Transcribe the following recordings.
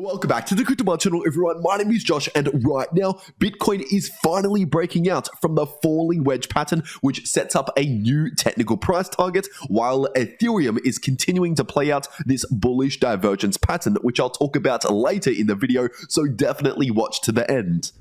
Welcome back to the cryptoworld channel, everyone. My name is Josh, and right now, Bitcoin is finally breaking out from the falling wedge pattern, which sets up a new technical price target, while Ethereum is continuing to play out this bullish divergence pattern, which I'll talk about later in the video, so definitely watch to the end.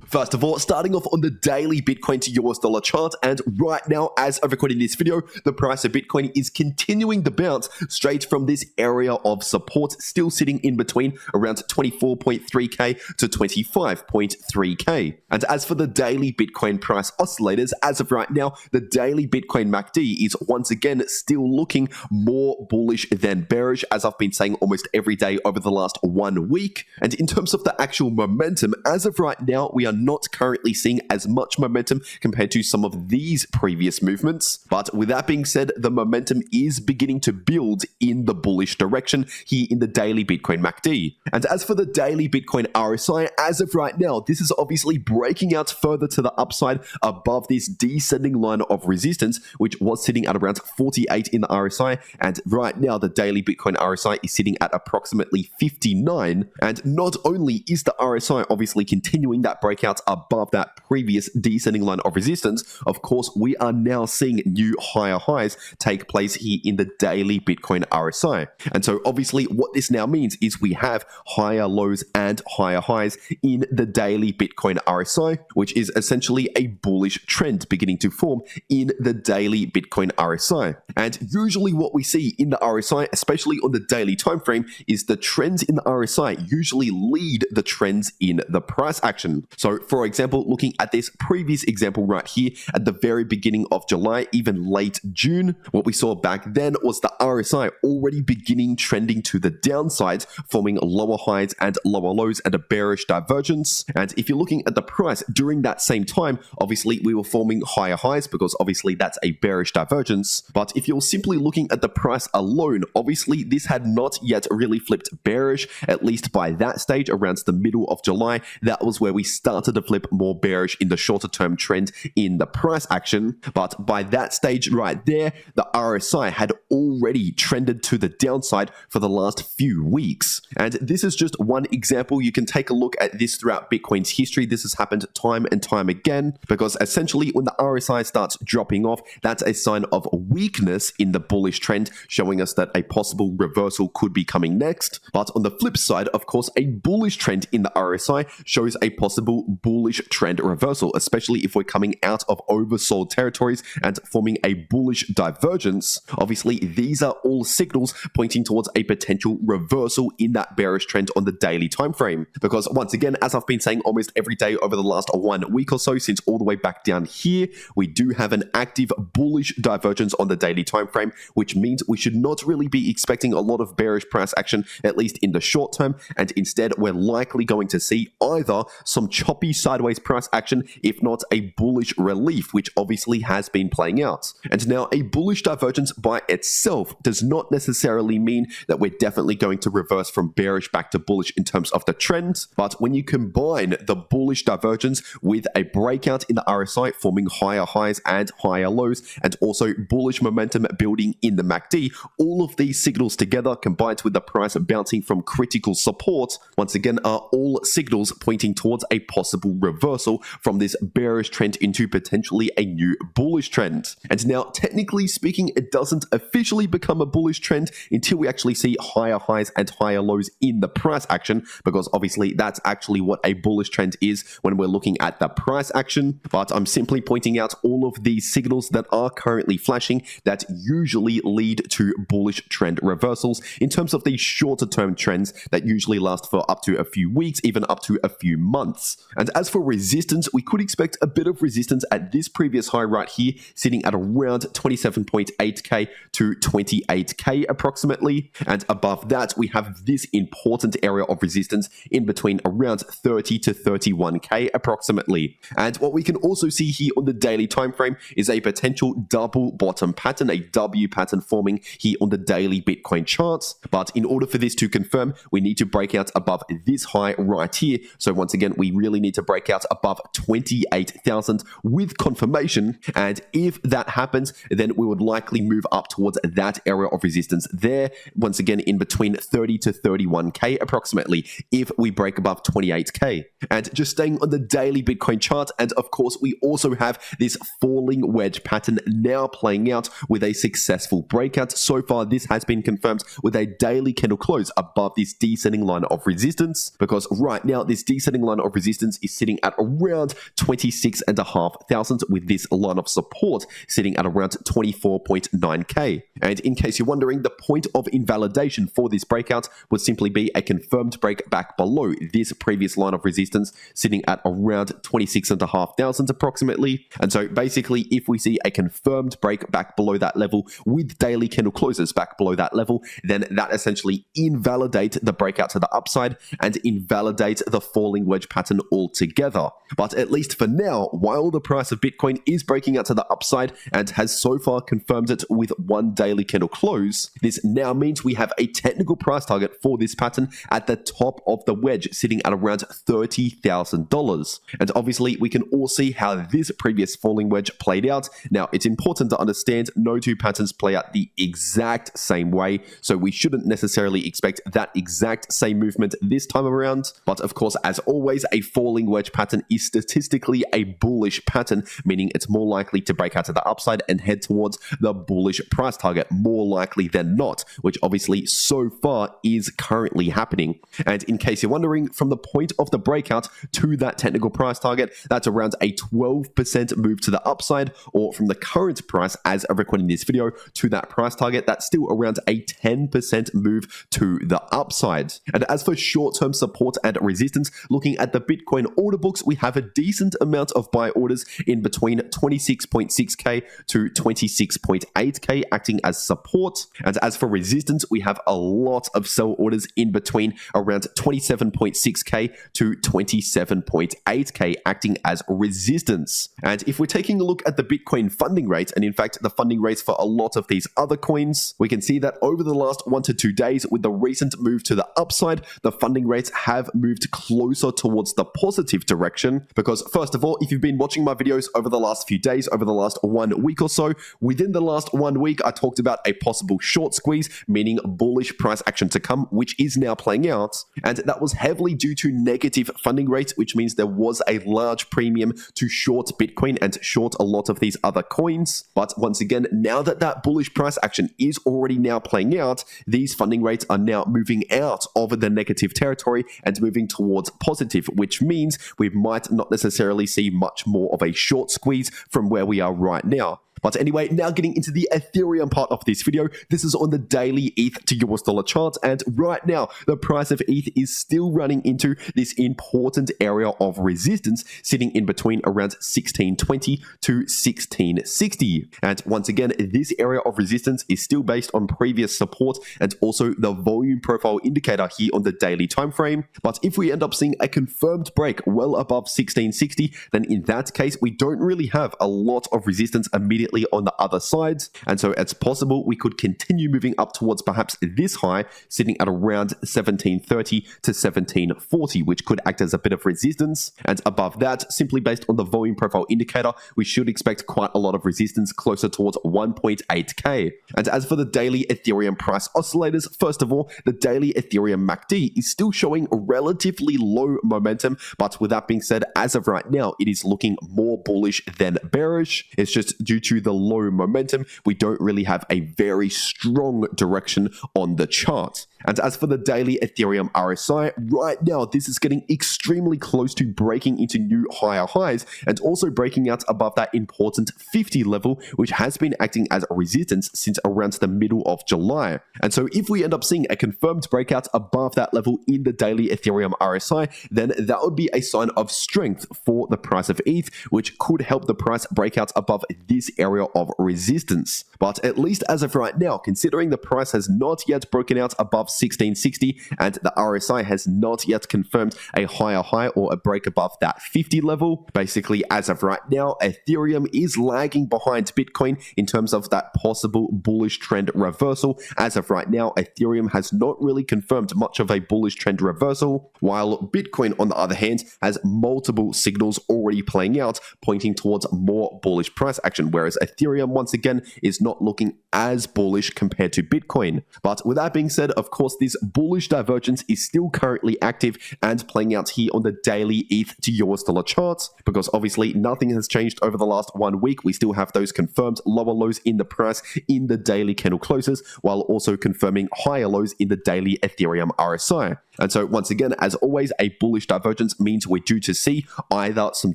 First of all, starting off on the daily Bitcoin to US dollar chart, and right now, as of recording this video, the price of Bitcoin is continuing to bounce straight from this area of support, still sitting in between around 24.3k to 25.3k. And as for the daily Bitcoin price oscillators, as of right now, the daily Bitcoin MACD is once again still looking more bullish than bearish, as I've been saying almost every day over the last 1 week. And in terms of the actual momentum, as of right now, we are not currently seeing as much momentum compared to some of these previous movements. But with that being said, the momentum is beginning to build in the bullish direction here in the daily Bitcoin MACD. And as for the daily Bitcoin RSI, as of right now, this is obviously breaking out further to the upside above this descending line of resistance, which was sitting at around 48 in the RSI. And right now, the daily Bitcoin RSI is sitting at approximately 59. And not only is the RSI obviously continuing that breakout above that previous descending line of resistance, of course, we are now seeing new higher highs take place here in the daily Bitcoin RSI. And so obviously what this now means is we have higher lows and higher highs in the daily Bitcoin RSI, which is essentially a bullish trend beginning to form in the daily Bitcoin RSI. And usually what we see in the RSI, especially on the daily time frame, is the trends in the RSI usually lead the trends in the price action. So for example, looking at this previous example right here at the very beginning of July, even late June, what we saw back then was the RSI already beginning trending to the downside, forming lower highs and lower lows and a bearish divergence. And if you're looking at the price during that same time, obviously we were forming higher highs because obviously that's a bearish divergence. But if you're simply looking at the price alone, obviously this had not yet really flipped bearish, at least by that stage around the middle of July. That was where we started to flip more bearish in the shorter term trend in the price action. But by that stage right there, the RSI had already trended to the downside for the last few weeks. And this is just one example. You can take a look at this throughout Bitcoin's history. This has happened time and time again, because essentially when the RSI starts dropping off, that's a sign of weakness in the bullish trend, showing us that a possible reversal could be coming next. But on the flip side, of course, a bullish trend in the RSI shows a possible bullish trend reversal, especially if we're coming out of oversold territories and forming a bullish divergence. Obviously, these are all signals pointing towards a potential reversal in that bearish trend on the daily time frame. Because once again, as I've been saying almost every day over the last 1 week or so, since all the way back down here, we do have an active bullish divergence on the daily time frame, which means we should not really be expecting a lot of bearish price action, at least in the short term, and instead we're likely going to see either some choppy sideways price action, if not a bullish relief, which obviously has been playing out. And now a bullish divergence by itself does not necessarily mean that we're definitely going to reverse from bearish back to bullish in terms of the trend. But when you combine the bullish divergence with a breakout in the RSI forming higher highs and higher lows, and also bullish momentum building in the MACD, all of these signals together combined with the price bouncing from critical support, once again are all signals pointing towards a possible reversal from this bearish trend into potentially a new bullish trend. And now, technically speaking, it doesn't officially become a bullish trend until we actually see higher highs and higher lows in the price action, because obviously that's actually what a bullish trend is when we're looking at the price action. But I'm simply pointing out all of these signals that are currently flashing that usually lead to bullish trend reversals in terms of these shorter term trends that usually last for up to a few weeks, even up to a few months. And as for resistance, we could expect a bit of resistance at this previous high right here, sitting at around 27.8k to 28k approximately. And above that, we have this important area of resistance in between around 30 to 31k approximately. And what we can also see here on the daily time frame is a potential double bottom pattern, a W pattern forming here on the daily Bitcoin charts. But in order for this to confirm, we need to break out above this high right here. So once again, we really need need to break out above 28,000 with confirmation. And if that happens, then we would likely move up towards that area of resistance there, once again in between 30 to 31k approximately, if we break above 28k. And just staying on the daily Bitcoin chart, and of course we also have this falling wedge pattern now playing out with a successful breakout. So far this has been confirmed with a daily candle close above this descending line of resistance, because right now this descending line of resistance is sitting at around 26,500, with this line of support sitting at around 24.9k. And in case you're wondering, the point of invalidation for this breakout would simply be a confirmed break back below this previous line of resistance sitting at around 26,500 approximately. And so basically, if we see a confirmed break back below that level with daily candle closes back below that level, then that essentially invalidates the breakout to the upside and invalidates the falling wedge pattern altogether. But at least for now, while the price of Bitcoin is breaking out to the upside and has so far confirmed it with one daily candle close, this now means we have a technical price target for this pattern at the top of the wedge sitting at around $30,000. And obviously we can all see how this previous falling wedge played out. Now it's important to understand no two patterns play out the exact same way, so we shouldn't necessarily expect that exact same movement this time around. But of course, as always, a falling wedge pattern is statistically a bullish pattern, meaning it's more likely to break out to the upside and head towards the bullish price target more likely than not, which obviously so far is currently happening. And in case you're wondering, from the point of the breakout to that technical price target, that's around a 12% move to the upside, or from the current price as of recording this video to that price target, that's still around a 10% move to the upside. And as for short-term support and resistance, looking at the Bitcoin order books, we have a decent amount of buy orders in between 26.6k to 26.8k acting as support. And as for resistance, we have a lot of sell orders in between around 27.6k to 27.8k acting as resistance. And if we're taking a look at the Bitcoin funding rate, and in fact the funding rates for a lot of these other coins, we can see that over the last 1 to 2 days, with the recent move to the upside, the funding rates have moved closer towards the positive direction. Because first of all, if you've been watching my videos over the last few days, over the last 1 week or so, within the last 1 week, I talked about a possible short squeeze, meaning bullish price action to come, which is now playing out. And that was heavily due to negative funding rates, which means there was a large premium to short Bitcoin and short a lot of these other coins. But once again, now that that bullish price action is already now playing out, these funding rates are now moving out of the negative territory and moving towards positive, which means we might not necessarily see much more of a short squeeze from where we are right now. But anyway, now getting into the Ethereum part of this video, this is on the daily ETH to US dollar chart, and right now the price of ETH is still running into this important area of resistance, sitting in between around 1620 to 1660. And once again, this area of resistance is still based on previous support and also the volume profile indicator here on the daily time frame. But if we end up seeing a confirmed break well above 1660, then in that case, we don't really have a lot of resistance immediately on the other side, and so it's possible we could continue moving up towards perhaps this high sitting at around 1730 to 1740, which could act as a bit of resistance. And above that, simply based on the volume profile indicator, we should expect quite a lot of resistance closer towards 1.8k. And as for the daily Ethereum price oscillators, first of all, the daily Ethereum MACD is still showing relatively low momentum, but with that being said, as of right now, it is looking more bullish than bearish. It's just due to the low momentum, we don't really have a very strong direction on the chart. And as for the daily Ethereum RSI, right now this is getting extremely close to breaking into new higher highs and also breaking out above that important 50 level, which has been acting as a resistance since around the middle of July. And so if we end up seeing a confirmed breakout above that level in the daily Ethereum RSI, then that would be a sign of strength for the price of ETH, which could help the price break out above this area of resistance. But at least as of right now, considering the price has not yet broken out above 1660, and the RSI has not yet confirmed a higher high or a break above that 50 level. Basically, as of right now, Ethereum is lagging behind Bitcoin in terms of that possible bullish trend reversal. As of right now, Ethereum has not really confirmed much of a bullish trend reversal, while Bitcoin, on the other hand, has multiple signals already playing out, pointing towards more bullish price action, whereas Ethereum, once again, is not looking as bullish compared to Bitcoin. But with that being said, of course, this bullish divergence is still currently active and playing out here on the daily ETH to US dollar charts, because obviously nothing has changed over the last 1 week. We still have those confirmed lower lows in the price in the daily candle closes, while also confirming higher lows in the daily Ethereum RSI. And so once again, as always, a bullish divergence means we're due to see either some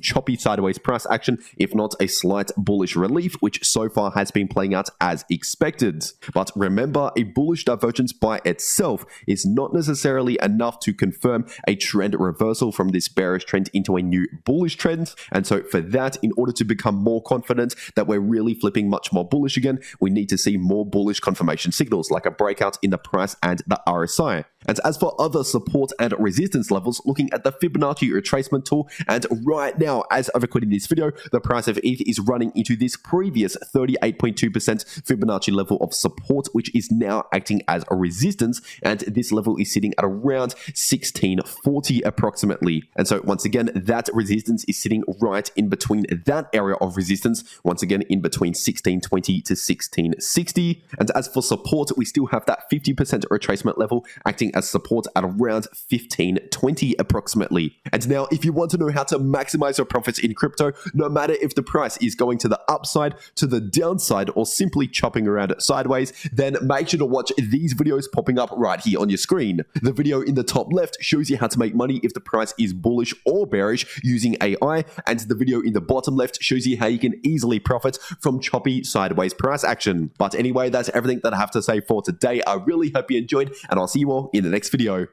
choppy sideways price action, if not a slight bullish relief, which so far has been playing out as expected. But remember, a bullish divergence by itself is not necessarily enough to confirm a trend reversal from this bearish trend into a new bullish trend. And so for that, in order to become more confident that we're really flipping much more bullish again, we need to see more bullish confirmation signals like a breakout in the price and the RSI. And as for other support and resistance levels, looking at the Fibonacci retracement tool, and right now, as of recording this video, the price of ETH is running into this previous 38.2% Fibonacci level of support, which is now acting as a resistance, and this level is sitting at around 1640 approximately. And so once again, that resistance is sitting right in between that area of resistance, once again in between 1620 to 1660. And as for support, we still have that 50% retracement level acting as support at around 1520 approximately. And now, if you want to know how to maximize your profits in crypto, no matter if the price is going to the upside, to the downside, or simply chopping around sideways, then make sure to watch these videos popping up right here on your screen. The video in the top left shows you how to make money if the price is bullish or bearish using AI, and the video in the bottom left shows you how you can easily profit from choppy sideways price action. But anyway, that's everything that I have to say for today. I really hope you enjoyed, and I'll see you all in the next video.